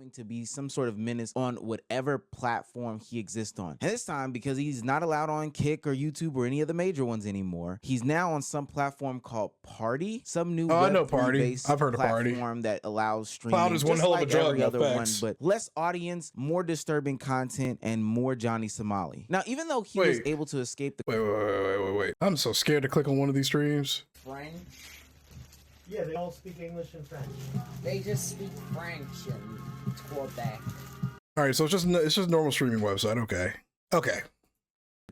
going to be some sort of menace on whatever platform he exists on. And this time, because he's not allowed on Kick or YouTube or any of the major ones anymore, he's now on some platform called Party, some new I know Party. Web3-based I've heard of Party. platform that allows streaming. Cloud is one just hell of a like drug, every other one, facts. but less audience, more disturbing content, and more Johnny Somali. Now, even though he was able to escape the wait. I'm so scared to click on one of these streams. French? Yeah, they all speak English and French. They just speak French in Quebec. All right, so it's just normal streaming website. Okay.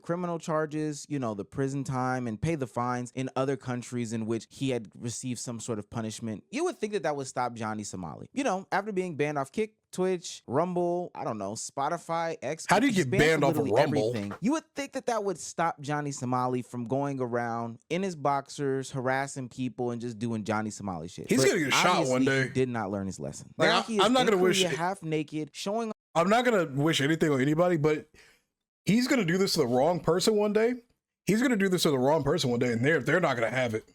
criminal charges, you know, the prison time, and pay the fines in other countries in which he had received some sort of punishment. You would think that that would stop Johnny Somali. You know, after being banned off Kick, Twitch, Rumble, I don't know, Spotify, X. How do you get banned off of Rumble? Everything. You would think that that would stop Johnny Somali from going around in his boxers, harassing people, and just doing Johnny Somali shit. He's gonna get shot one day. He did not learn his lesson. Like, now he is I'm not gonna wish half naked, showing. I'm not gonna wish anything on anybody, but he's gonna do this to the wrong person one day. He's gonna do this to the wrong person one day, and they're not gonna have it.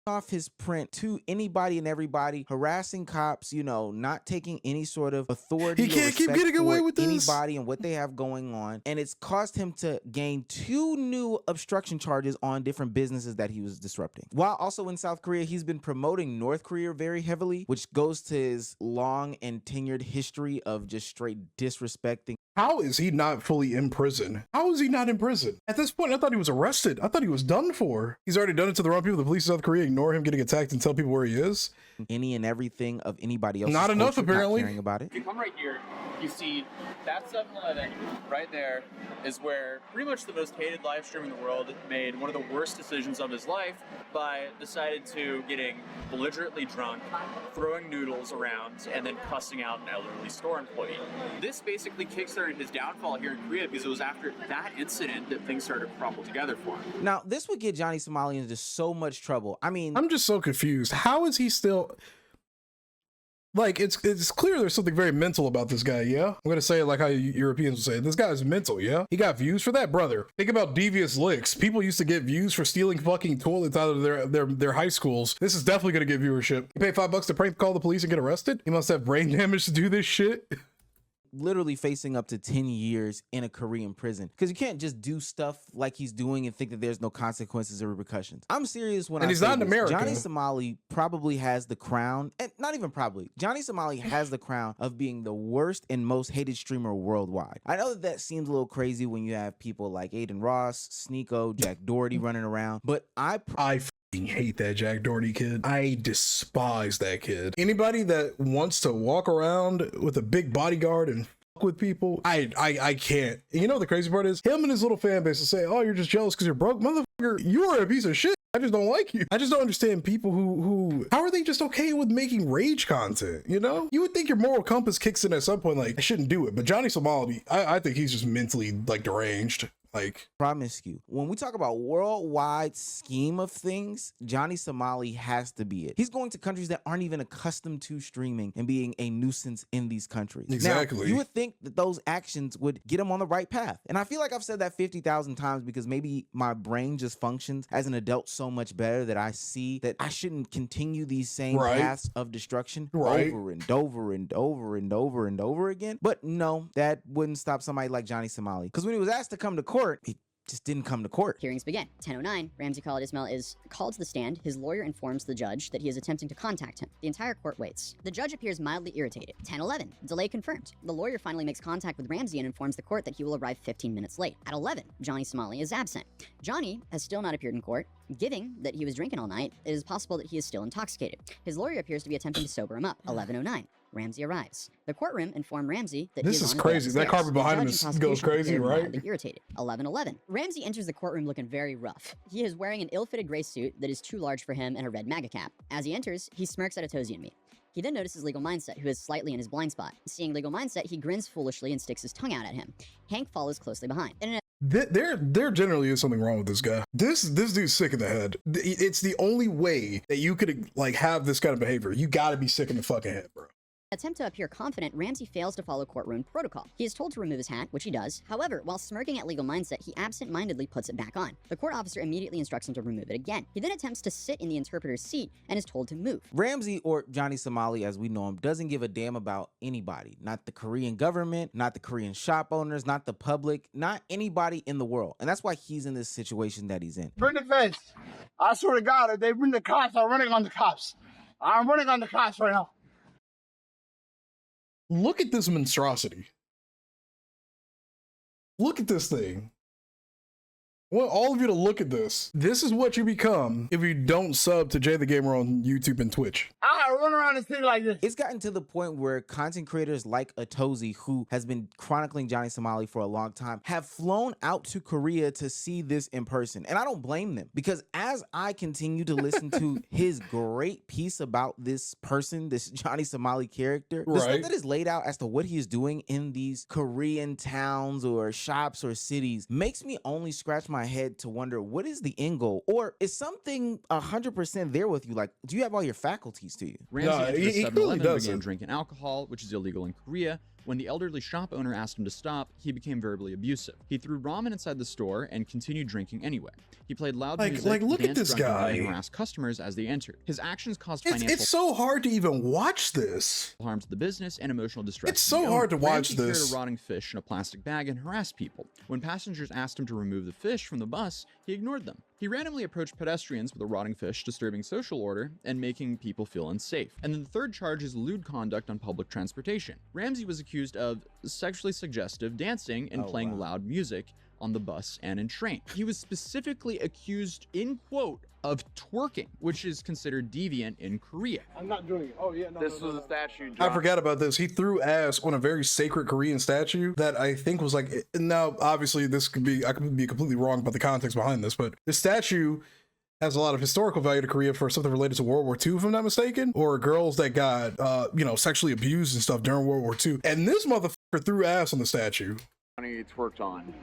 Off his print to anybody and everybody, harassing cops, you know, not taking any sort of authority. He can't keep getting away with this. Anybody and what they have going on, and it's caused him to gain 2 new obstruction charges on different businesses that he was disrupting. While also in South Korea, he's been promoting North Korea very heavily, which goes to his long and tenured history of just straight disrespecting. How is he not fully in prison? How is he not in prison? At this point, I thought he was arrested. I thought he was done for. He's already done it to the wrong people. The police of South Korea ignore him getting attacked and tell people where he is. Any and everything of anybody else. Not enough, apparently. Not caring about it. If you come right here, you see that 7-Eleven right there is where pretty much the most hated live streamer in the world made one of the worst decisions of his life by decided to getting belligerently drunk, throwing noodles around, and then cussing out an elderly store employee. This basically kickstarted his downfall here in Korea because it was after that incident that things started to crumble together for him. Now, this would get Johnny Somali into so much trouble. I mean, I'm just so confused. How is he still... Like, it's clear there's something very mental about this guy, yeah? I'm gonna say it like how Europeans would say it. This guy's mental, yeah? He got views for that, brother. Think about devious licks. People used to get views for stealing fucking toilets out of their high schools. This is definitely gonna get viewership. You pay $5 to prank call the police and get arrested? He must have brain damage to do this shit. Literally facing up to 10 years in a Korean prison, because you can't just do stuff like he's doing and think that there's no consequences or repercussions. I'm serious when and I he's say not in this. America. Johnny Somali probably has the crown, and not even probably, Johnny Somali has the crown of being the worst and most hated streamer worldwide. I know that that seems a little crazy when you have people like Aiden Ross, Sneeko, Jack Doherty running around, but I hate that Jack Doherty kid. I despise that kid. Anybody that wants to walk around with a big bodyguard and fuck with people, I can't. You know the crazy part is, him and his little fan base will say, oh, you're just jealous because you're broke. Motherfucker, you are a piece of shit. I just don't like you. I just don't understand people who how are they just okay with making rage content, you know? You would think your moral compass kicks in at some point, like, I shouldn't do it. But Johnny Somali, I think he's just mentally, like, deranged. Like, promise you, when we talk about worldwide scheme of things, Johnny Somali has to be it. He's going to countries that aren't even accustomed to streaming and being a nuisance in these countries. Exactly. Now, you would think that those actions would get him on the right path. And I feel like I've said that 50,000 times because maybe my brain just functions as an adult so much better that I see that I shouldn't continue these same paths of destruction over and over and over and over and over again. But no, that wouldn't stop somebody like Johnny Somali. Because when he was asked to come to court, he just didn't come to court. Hearings begin. 10:09, Ramsey Khalid Ismail is called to the stand. His lawyer informs the judge that he is attempting to contact him. The entire court waits. The judge appears mildly irritated. 10:11, delay confirmed. The lawyer finally makes contact with Ramsey and informs the court that he will arrive 15 minutes late. At 11, Johnny Somali is absent. Johnny has still not appeared in court. Given that he was drinking all night, it is possible that he is still intoxicated. His lawyer appears to be attempting to sober him up. 11:09. Ramsey arrives. The courtroom informed Ramsey that this is crazy. That carpet behind him goes crazy, right? Irritated. 11:11. Ramsey enters the courtroom looking very rough. He is wearing an ill-fitted gray suit that is too large for him and a red MAGA cap. As he enters, he smirks at Atozy and me. He then notices Legal Mindset, who is slightly in his blind spot. Seeing Legal Mindset, he grins foolishly and sticks his tongue out at him. Hank follows closely behind. There generally is something wrong with this guy. This dude's sick in the head. It's the only way that you could, like, have this kind of behavior. You gotta be sick in the fucking head, bro. Attempt to appear confident, Ramsey fails to follow courtroom protocol. He is told to remove his hat, which he does. However, while smirking at legal mindset, he absent-mindedly puts it back on. The court officer immediately instructs him to remove it again. He then attempts to sit in the interpreter's seat and is told to move. Ramsey, or Johnny Somali as we know him, doesn't give a damn about anybody. Not the Korean government, not the Korean shop owners, not the public, not anybody in the world. And that's why he's in this situation that he's in. Bring the fence. I swear to God, if they bring the cops, I'm running on the cops. I'm running on the cops right now. Look at this monstrosity. Look at this thing. I want all of you to look at this. This is what you become if you don't sub to Jay the Gamer on YouTube and Twitch. I run around this thing like this. It's gotten to the point where content creators like Atozi, who has been chronicling Johnny Somali for a long time, have flown out to Korea to see this in person. And I don't blame them, because as I continue to listen to his great piece about this person, this Johnny Somali character, the stuff that is laid out as to what he is doing in these Korean towns or shops or cities makes me only scratch my head to wonder, what is the end goal? Or is something 100% there with you? Like, do you have all your faculties to you? Ramsey entered a he 7-Eleven clearly and doesn't. began drinking alcohol, which is illegal in Korea. When the elderly shop owner asked him to stop, he became verbally abusive. He threw ramen inside the store and continued drinking anyway. He played loud music, look at danced this drunkenly, guy. and harassed customers as they entered. His actions caused financial It's so hard to even watch this. harm to the business and emotional distress. It's to the so hard to owner. watch Ramsey this. carried a rotting fish in a plastic bag and harassed people. When passengers asked him to remove the fish from the bus, he ignored them. He randomly approached pedestrians with a rotting fish, disturbing social order and making people feel unsafe. And then the third charge is lewd conduct on public transportation. Ramsey was accused of sexually suggestive dancing and playing loud music on the bus and in train. He was specifically accused, in quote, of twerking, which is considered deviant in Korea. I'm not doing it. Oh, yeah, no. This was a statue. I forgot about this. He threw ass on a very sacred Korean statue that I think was like, now obviously this could be, I could be completely wrong about the context behind this, but the statue has a lot of historical value to Korea for something related to World War II, if I'm not mistaken, or girls that got, sexually abused and stuff during World War II. And this motherfucker threw ass on the statue. It's worked on.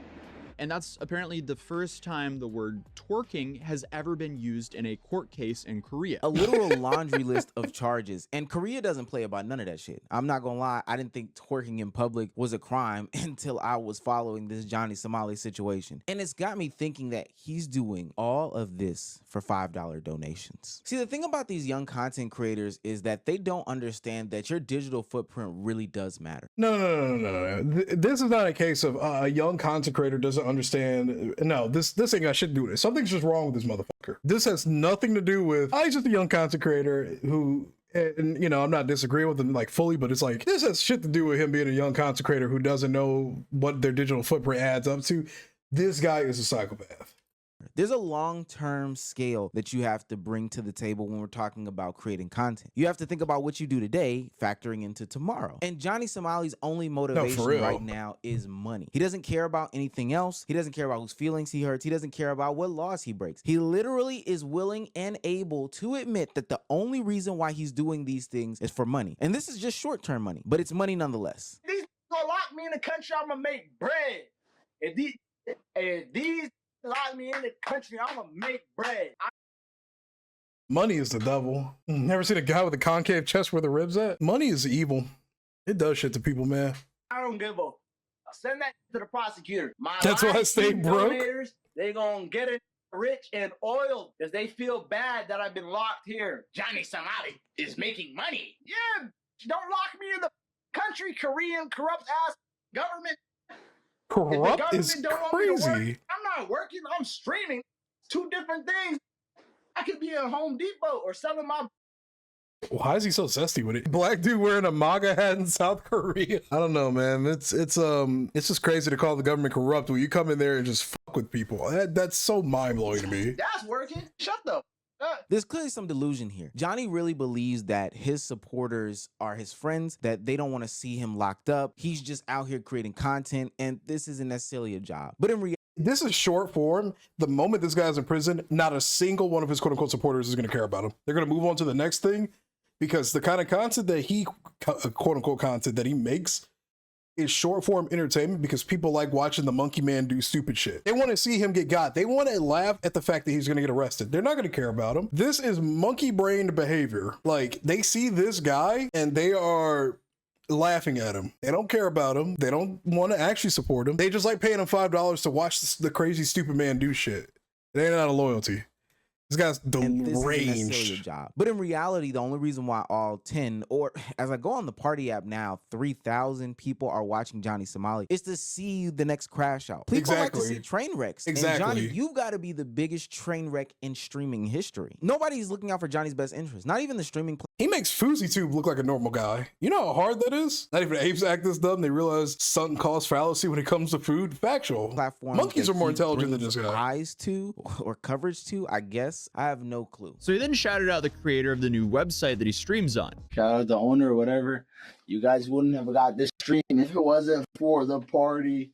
And that's apparently the first time the word twerking has ever been used in a court case in Korea. A literal laundry list of charges. And Korea doesn't play about none of that shit. I'm not gonna lie, I didn't think twerking in public was a crime until I was following this Johnny Somali situation. And it's got me thinking that he's doing all of this for $5 donations. See, the thing about these young content creators is that they don't understand that your digital footprint really does matter. No. This is not a case of a young content creator doesn't understand. No, this ain't got shit to do with it. Something's just wrong with this motherfucker. This has nothing to do with, he's just a young content creator who, and I'm not disagreeing with him like fully, but it's like, this has shit to do with him being a young content creator who doesn't know what their digital footprint adds up to. This guy is a psychopath. There's a long-term scale that you have to bring to the table when we're talking about creating content. You have to think about what you do today factoring into tomorrow. And Johnny Somali's only motivation right now is money. He doesn't care about anything else. He doesn't care about whose feelings he hurts. He doesn't care about what laws he breaks. He literally is willing and able to admit that the only reason why he's doing these things is for money. And this is just short-term money, but it's money nonetheless. These gonna lock me in the country, I'm gonna make bread. If these lock me in the country, I'm gonna make bread. Money is the devil. Never seen a guy with a concave chest where the ribs at? Money is evil. It does shit to people, man. I don't give a. Send that to the prosecutor. That's why I stay broke. They gonna get it rich and oil because they feel bad that I've been locked here. Johnny Somali is making money. Yeah, don't lock me in the country, Korean corrupt ass government. Corrupt is crazy. I'm not working. I'm streaming. Two different things. I could be at Home Depot or selling my. Why is he so zesty with it? Black dude wearing a MAGA hat in South Korea. I don't know, man. It's just crazy to call the government corrupt when you come in there and just fuck with people. That's so mind blowing to me. That's working. Shut the. There's clearly some delusion here. Johnny really believes that his supporters are his friends, that they don't want to see him locked up. He's just out here creating content, and this isn't necessarily a job. But in reality, this is short form. The moment this guy's in prison, not a single one of his quote unquote supporters is going to care about him. They're going to move on to the next thing because the kind of content that he, quote unquote content that he makes is short form entertainment because people like watching the monkey man do stupid shit. They want to see him get got. They want to laugh at the fact that he's going to get arrested. They're not going to care about him. This is monkey brained behavior. Like, they see this guy and they are laughing at him. They don't care about him. They don't want to actually support him. They just like paying him $5 to watch the crazy stupid man do shit. It ain't out of loyalty. This guy's deranged. Job. But in reality, the only reason why all 10, or as I go on the party app now, 3,000 people are watching Johnny Somali is to see the next crash out. People like to see train wrecks. Exactly. And Johnny, you've got to be the biggest train wreck in streaming history. Nobody's looking out for Johnny's best interest. Not even the streaming. He makes FouseyTube look like a normal guy. You know how hard that is? Not even apes act this dumb. They realize sunk cost fallacy when it comes to food. Factual. Platforms Monkeys are more intelligent than this guy. Eyes to or coverage to, I guess. I have no clue. So he then shouted out the creator of the new website that he streams on. Shout out the owner or whatever. You guys wouldn't have got this stream if it wasn't for the party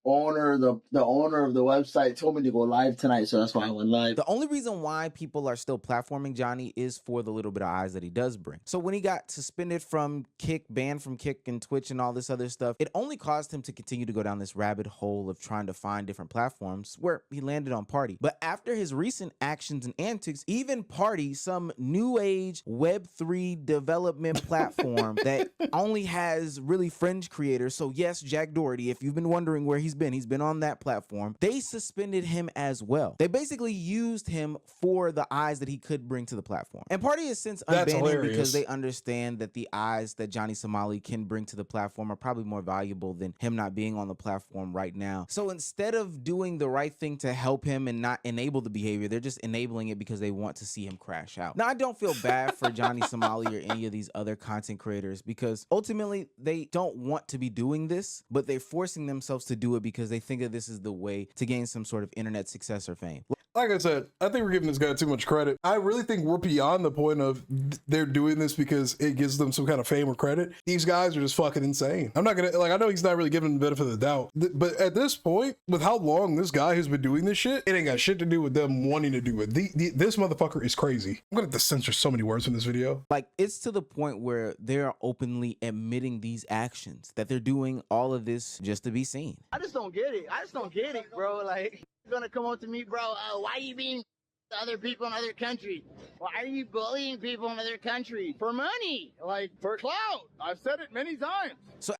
owner. The owner of the website told me to go live tonight, so that's why I went live. The only reason why people are still platforming Johnny is for the little bit of eyes that he does bring. So when he got suspended from Kick, banned from Kick and Twitch and all this other stuff, it only caused him to continue to go down this rabbit hole of trying to find different platforms where he landed on Party. But after his recent actions and antics, even Party, some new age Web3 development platform that only has really fringe creators. So yes, Jack Doherty, if you've been wondering where he's been on that platform. They suspended him as well. They basically used him for the eyes that he could bring to the platform. And Party has since unbanned him because they understand that the eyes that Johnny Somali can bring to the platform are probably more valuable than him not being on the platform right now. So instead of doing the right thing to help him and not enable the behavior, they're just enabling it because they want to see him crash out. Now, I don't feel bad for Johnny Somali or any of these other content creators because ultimately they don't want to be doing this, but they're forcing themselves to do it because they think that this is the way to gain some sort of internet success or fame. Like I said, I think we're giving this guy too much credit. I really think we're beyond the point of they're doing this because it gives them some kind of fame or credit. These guys are just fucking insane. I'm not gonna, like, I know he's not really giving the benefit of the doubt, but at this point, with how long this guy has been doing this shit, it ain't got shit to do with them wanting to do it. This motherfucker is crazy. I'm gonna have to censor so many words from this video. Like, it's to the point where they're openly admitting these actions, that they're doing all of this just to be seen. I just don't get it. I just don't get it, bro. Like, you're gonna come up to me, bro. Why are you being other people in other countries? Why are you bullying people in other countries? For money, like for clout. I've said it many times. So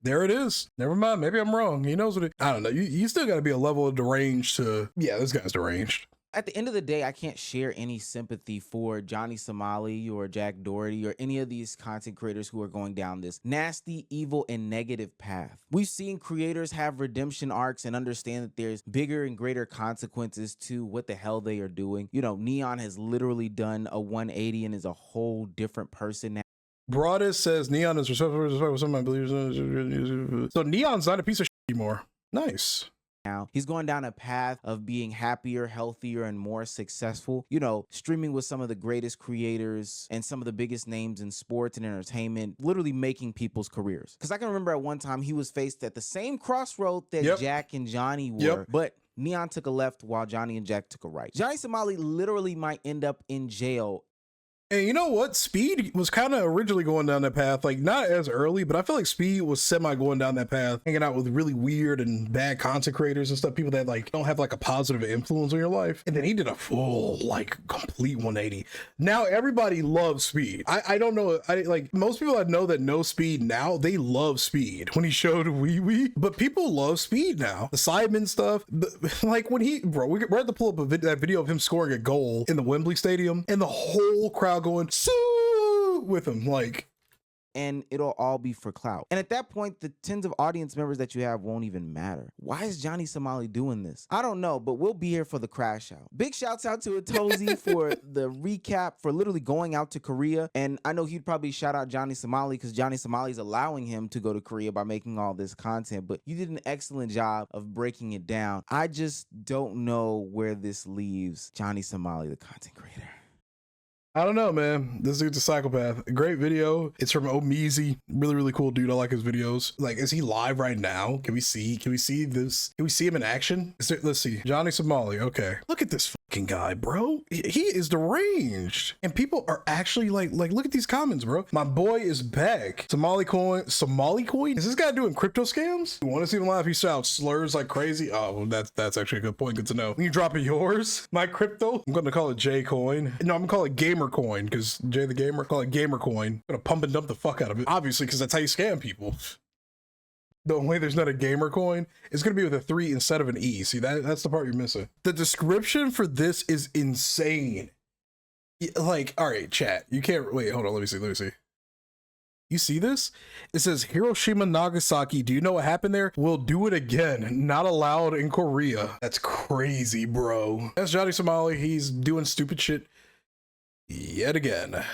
there it is. Never mind. Maybe I'm wrong. He knows what it. I don't know. You still got to be a level of deranged to. Yeah, this guy's deranged. At the end of the day, I can't share any sympathy for Johnny Somali or Jack Doherty or any of these content creators who are going down this nasty, evil, and negative path. We've seen creators have redemption arcs and understand that there's bigger and greater consequences to what the hell they are doing. You know, Neon has literally done a 180 and is a whole different person now. Broadus says Neon is respectful for some of my beliefs. So Neon's not a piece of shit anymore. Nice. Now he's going down a path of being happier, healthier, and more successful, you know, streaming with some of the greatest creators and some of the biggest names in sports and entertainment, literally making people's careers. Because I can remember at one time he was faced at the same crossroad that Jack and Johnny were, but Neon took a left while Johnny and Jack took a right. Johnny Somali literally might end up in jail. And you know what? Speed was kind of originally going down that path, like not as early, but I feel like Speed was semi going down that path, hanging out with really weird and bad content creators and stuff, people that like don't have like a positive influence on your life. And then he did a full, like, complete 180. Now everybody loves Speed. I don't know. I like most people I know that know Speed now, they love Speed when he showed Wee Wee, but people love Speed now. The Sidemen stuff, like when he, bro, we're at to pull up that video of him scoring a goal in the Wembley Stadium and the whole crowd going "Sue" with him, like, and it'll all be for clout. And at that point, the tens of audience members that you have won't even matter. Why is Johnny Somali doing this? I don't know, but we'll be here for the crash out. Big shouts out to Atozy for the recap, for literally going out to Korea. And I know he'd probably shout out Johnny Somali because Johnny Somali is allowing him to go to Korea by making all this content. But you did an excellent job of breaking it down. I just don't know where this leaves Johnny Somali, the content creator. I don't know, man. This dude's a psychopath. Great video. It's from Omeezy. Really, really cool dude. I like his videos. Like, is he live right now? Can we see this? Can we see him in action? Let's see. Johnny Somali. Okay. Look at this fucking guy, bro. He is deranged. And people are actually like, look at these comments, bro. My boy is back. Somali coin. Is this guy doing crypto scams? You want to see him live? He shouts slurs like crazy. Oh, well, that's actually a good point. Good to know. When you drop it yours, my crypto, I'm going to call it J coin. No, I'm going to call it Gamer Coin because Jay the Gamer, call it Gamer Coin. I'm gonna pump and dump the fuck out of it, obviously, because that's how you scam people. The only way there's not a Gamer Coin is gonna be with a 3 instead of an E. See, that's the part you're missing. The description for this is insane. Like, all right, chat, you can't wait. Hold on, let me see. You see this? It says Hiroshima, Nagasaki. Do you know what happened there? We'll do it again. Not allowed in Korea. That's crazy, bro. That's Johnny Somali. He's doing stupid shit yet again.